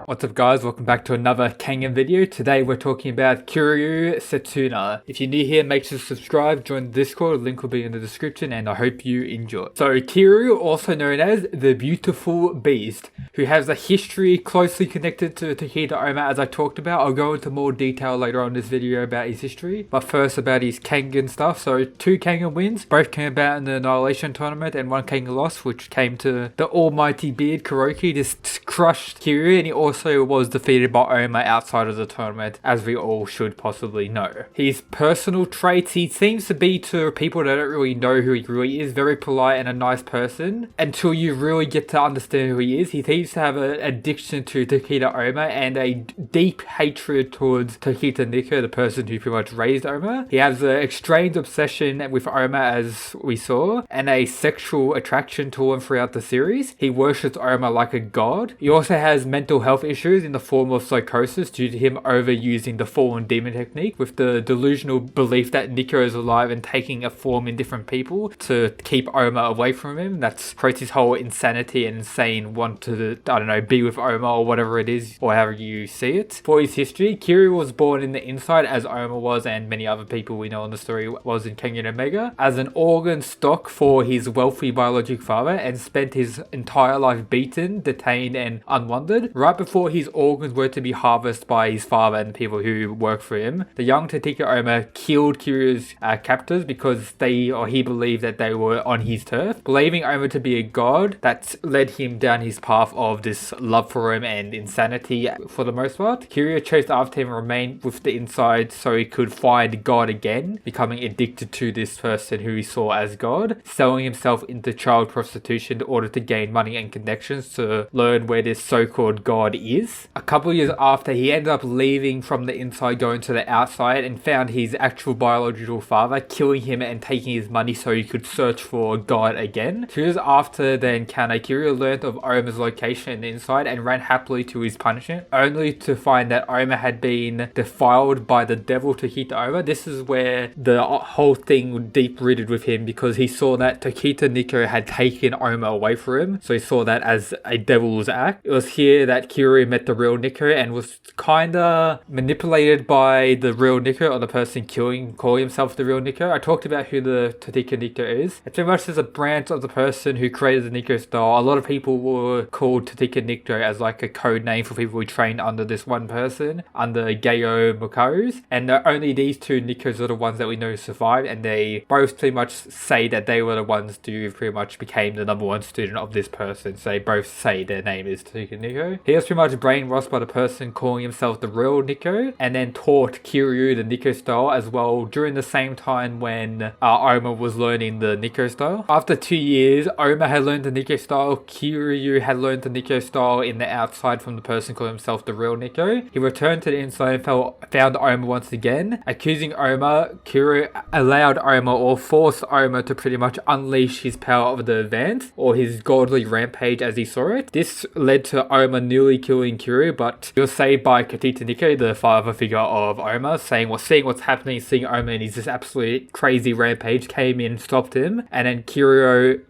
What's up guys, welcome back to another Kengan video. Today we're talking about Kiryu Setsuna. If you're new here, make sure to subscribe, join the Discord, the link will be in the description, and I hope you enjoy. So Kiryu, also known as the Beautiful Beast, who has a history closely connected to Takeda Oma as I talked about. I'll go into more detail later on in this video about his history, but first about his Kengan stuff. So 2 Kengan wins, both came about in the Annihilation tournament, and 1 Kengan loss, which came to the almighty beard Kuroki. Just crushed Kiryu, and he also was defeated by Oma outside of the tournament, as we all should possibly know. His personal traits, he seems to be, to people that don't really know who he really is, very polite and a nice person, until you really get to understand who he is. He seems to have an addiction to Takeda Oma and a deep hatred towards Takeda Nico, the person who pretty much raised Oma. He has an extreme obsession with Oma, as we saw, and a sexual attraction to him throughout the series. He worships Oma like a god. He also has mental health issues in the form of psychosis due to him overusing the fallen demon technique, with the delusional belief that Nico is alive and taking a form in different people to keep Oma away from him. That creates his whole insanity and insane want to, I don't know, be with Oma or whatever it is, or however you see it. For his history, Kiryu was born in the inside, as Oma was and many other people we know in the story was in Kengan Omega, as an organ stock for his wealthy biological father, and spent his entire life beaten, detained and unwanted. Right before his organs were to be harvested by his father and people who worked for him, the young Takeda Oma killed Kiryu's captors because he believed that they were on his turf. Believing Oma to be a god, that led him down his path of this love for him and insanity for the most part. Kiryu chased after him and remained with the inside so he could find God again, becoming addicted to this person who he saw as God, selling himself into child prostitution in order to gain money and connections to learn where this so-called God is. A couple of years after, he ended up leaving from the inside, going to the outside, and found his actual biological father, killing him and taking his money so he could search for God again. 2 years after the encounter, Kiryu learned of Oma's location in the inside and ran happily to his punishment, only to find that Oma had been defiled by the devil Takeda Oma. This is where the whole thing deep-rooted with him, because he saw that Takeda Nico had taken Oma away from him, so he saw that as a devil's act. It was here that Kiryu met the real Nico and was kinda manipulated by the real Nico, or the person calling himself the real Nico. I talked about who the Takeda Nico is. It's very much as a branch of the person who created the Nico style. A lot of people were called Takeda Nico as like a code name for people who trained under this one person, under Gayo Mukarus, and only these 2 Nikos are the ones that we know survived, and they both pretty much say that they were the ones who pretty much became the #1 student of this person, so they both say their name is Takeda Nico. He was pretty much brainwashed by the person calling himself the real Nico, and then taught Kiryu the Nico style as well during the same time when Oma was learning the Nico style. After 2 years, Oma had learned the Nico style. Kiryu had learned the Nico style in the outside from the person calling himself the real Nico. He returned to the inside and found Oma once again. Accusing Oma, Kiryu allowed Oma, or forced Oma, to pretty much unleash his power of the advance, or his godly rampage as he saw it. This led to Oma nearly killing Kiryu, but he was saved by Takeda Nico, the father figure of Oma, seeing what's happening, seeing Oma and he's this absolute crazy rampage, came in, stopped him, and then Kiryu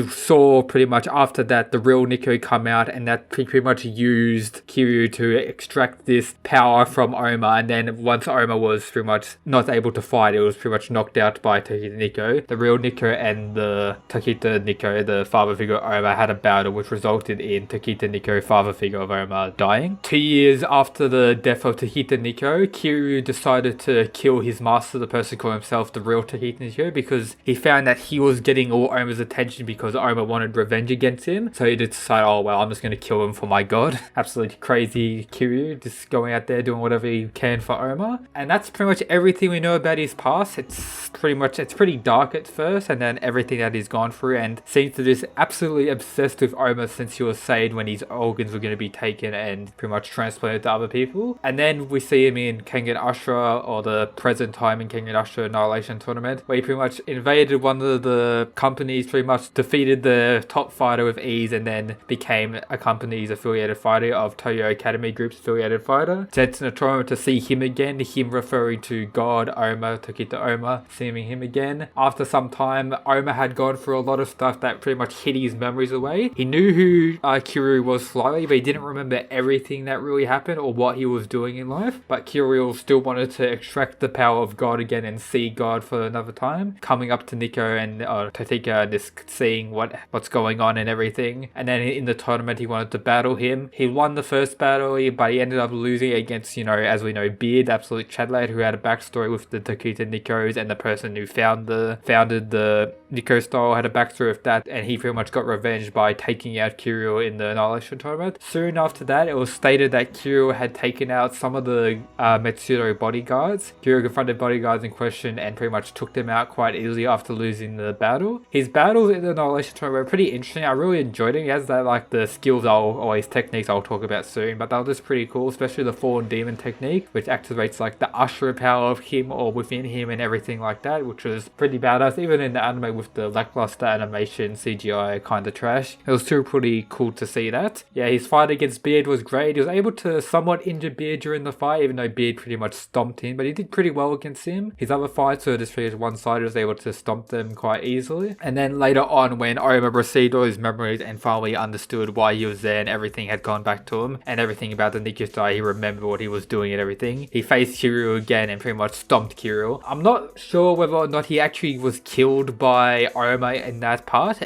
saw pretty much after that the real Nico come out, and that pretty much used Kiryu to extract this power from Oma. And then once Oma was pretty much not able to fight, it was pretty much knocked out by Takeda Nico. The real Nico and the Takeda Nico, the father figure of Oma, had a battle which resulted in Takeda Nico, father figure of Oma, dying. 2 years after the death of Takeda Nico, Kiryu decided to kill his master, the person calling himself the real Takeda Nico, because he found that he was getting all Oma's attention because Oma wanted revenge against him. So he decided, oh well, I'm just going to kill him for my god. Absolutely crazy Kiryu, just going out there doing whatever he can for Oma. And that's pretty much everything we know about his past. It's pretty dark at first, and then everything that he's gone through, and seems to just absolutely obsessed with Oma since he was saved when his organs were going to be taken and pretty much transplanted to other people. And then we see him in Kengan Ashura, or the present time in Kengan Ashura Annihilation tournament, where he pretty much invaded one of the companies, pretty much defeated the top fighter with ease and then became a company's affiliated fighter of Toyo Academy Group's affiliated fighter. Setsuna told him to see him again, him referring to God, Oma, Tokita Oma, seeing him again. After some time, Oma had gone through a lot of stuff that pretty much hid his memories away. He knew who Kiryu was slightly, but he didn't remember everything that really happened or what he was doing in life. But Kiryu still wanted to extract the power of God again and see God for another time, coming up to Nico and Toteka and just seeing what's going on and everything. And then in the tournament, he wanted to battle him. He won the first battle, but he ended up losing against, as we know, Beard, absolute Chadlad, who had a backstory with the Tokita Nikos, and the person who founded the Nico style had a backstory with that, and he pretty much got revenge by taking out Kiryu in the Annihilation tournament. Soon after that, it was stated that Kiryu had taken out some of the Metsudo bodyguards. Kiryu confronted bodyguards in question and pretty much took them out quite easily after losing the battle. His battles in the Annihilation tournament were pretty interesting. I really enjoyed it. He has that the skills or his techniques I'll talk about soon, but that was just pretty cool, especially the Fallen Demon technique, which activates the Usher power of him or within him and everything like that, which was pretty badass. Even in the anime with the lackluster animation, CGI kind of trash, it was still pretty cool to see that. Yeah, his fight against Beard was great. He was able to somewhat injure Beard during the fight, even though Beard pretty much stomped him, but he did pretty well against him. His other fights were just pretty one-sided, was able to stomp them quite easily. And then later on, when Oma received all his memories and finally understood why he was there and everything had gone back to him and everything about the Nikyo style, he remembered what he was doing and everything. He faced Kiryu again and pretty much stomped Kiryu. I'm not sure whether or not he actually was killed by Oma in that part.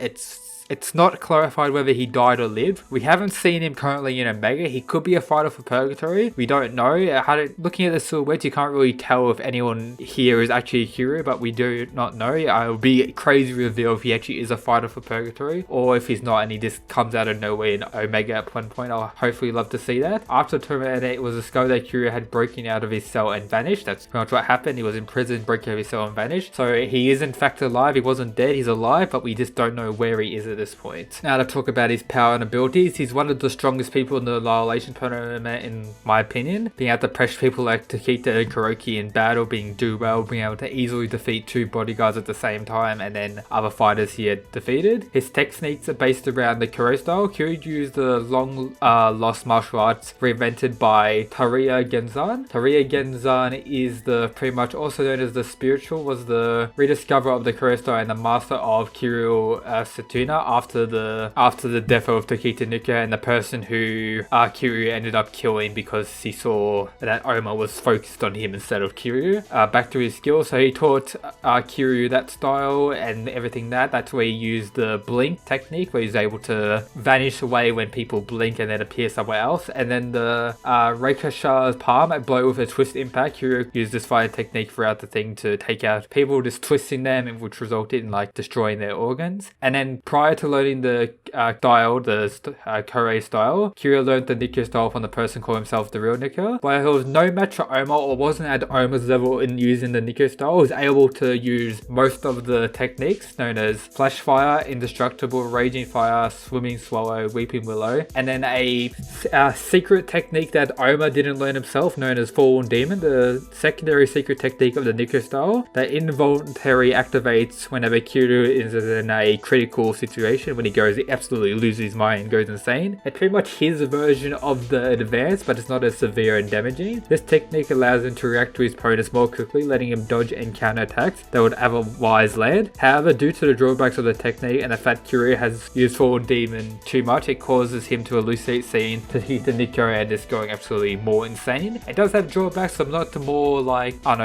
It's not clarified whether he died or lived. We haven't seen him currently in Omega. He could be a fighter for Purgatory. We don't know. Looking at the silhouette, you can't really tell if anyone here is actually a hero, but we do not know. It would be a crazy reveal if he actually is a fighter for Purgatory, or if he's not and he just comes out of nowhere in Omega at one point. I'll hopefully love to see that. After tournament, it was discovered that Kiryu had broken out of his cell and vanished. That's pretty much what happened. He was in prison, broke out of his cell and vanished. So he is in fact alive. He wasn't dead. He's alive, but we just don't know where he is at this point. Now to talk about his power and abilities, he's one of the strongest people in the Annihilation tournament in my opinion, being able to pressure people like Tokita and Kuroki in battle, being able to easily defeat two bodyguards at the same time and then other fighters he had defeated. His techniques are based around the Kuro style. Kiryu used the long lost martial arts reinvented by Tariya Genzan. Tariya Genzan is the pretty much also known as the spiritual, was the rediscoverer of the Kuro style and the master of Kiryu Setsuna after the death of Tokita Nuka and the person who Kiryu ended up killing because he saw that Oma was focused on him instead of Kiryu. Back to his skills, so he taught Kiryu that style and everything that's where he used the blink technique, where he's able to vanish away when people blink and then appear somewhere else. And then the Reikasha's palm, a blow with a twist impact. Kiryu used this fighting technique throughout the thing to take out people, just twisting them, which resulted in destroying their organs. And then prior to learning the style, the Korei style, Kiryu learned the Nikyo style from the person called himself the real Nikyo. While he was no match for Oma or wasn't at Oma's level in using the Nikyo style, he was able to use most of the techniques known as Flash Fire, Indestructible, Raging Fire, Swimming Swallow, Weeping Willow, and then a secret technique that Oma didn't learn himself known as Fallen Demon, the secondary secret technique of the Nikyo style that involuntarily activates whenever Kiryu is in a critical situation. When he absolutely loses his mind and goes insane. It's pretty much his version of the advance, but it's not as severe and damaging. This technique allows him to react to his opponents more quickly, letting him dodge and counter attacks that would otherwise land. However, due to the drawbacks of the technique and the fact Kiryu has used Fallen Demon too much, it causes him to hallucinate scene to hit the Nikyo and just going absolutely more insane. It does have drawbacks, but not the more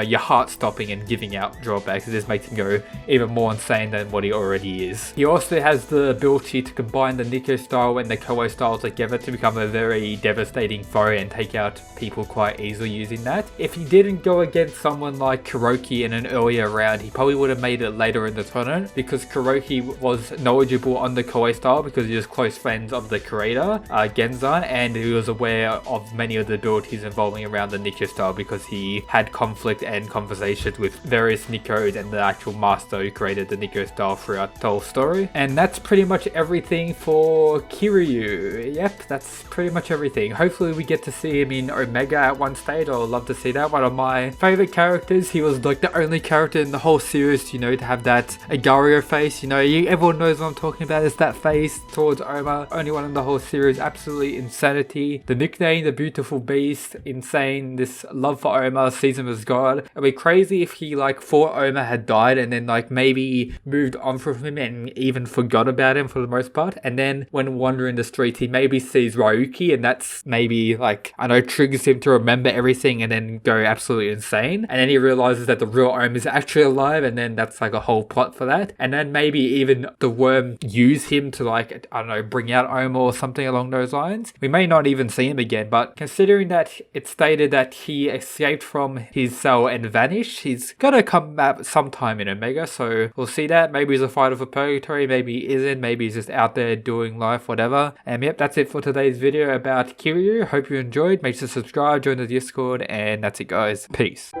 your heart stopping and giving out drawbacks. It just makes him go even more insane than what he already is. He also has the ability to combine the Nikyo style and the Koei style together to become a very devastating foe and take out people quite easily using that. If he didn't go against someone like Kuroki in an earlier round, he probably would have made it later in the tournament because Kuroki was knowledgeable on the Koei style because he was close friends of the creator, Genzan, and he was aware of many of the abilities involving around the Nikyo style because he had conflict and conversations with various Nikyos and the actual master who created the Nikyo style throughout the whole story. And that's pretty much everything everything for Kiryu. Yep, that's pretty much everything. Hopefully we get to see him in Omega at one stage. I would love to see that. One of my favorite characters. He was like the only character in the whole series, you know, to have that Agario face. You know, everyone knows what I'm talking about. It's that face towards Oma. Only one in the whole series. Absolutely insanity. The nickname, the beautiful beast, insane. This love for Oma, sees him as God. It'd be crazy if he like thought Oma had died and then like maybe moved on from him and even forgot about him for the most part. And then when wandering the streets, he maybe sees Ryuki, and that's maybe like, I know, triggers him to remember everything and then go absolutely insane. And then he realizes that the real Oma is actually alive, and then that's like a whole plot for that. And then maybe even the worm use him to like, I don't know, bring out Oma or something along those lines. We may not even see him again, but considering that it's stated that he escaped from his cell and vanished, he's gotta come back sometime in Omega, so we'll see that. Maybe he's a fighter for Purgatory, maybe he isn't, maybe he's just out there doing life, whatever. And yep, that's it for today's video about Kiryu. Hope you enjoyed. Make sure to subscribe, join the Discord, and that's it guys. Peace.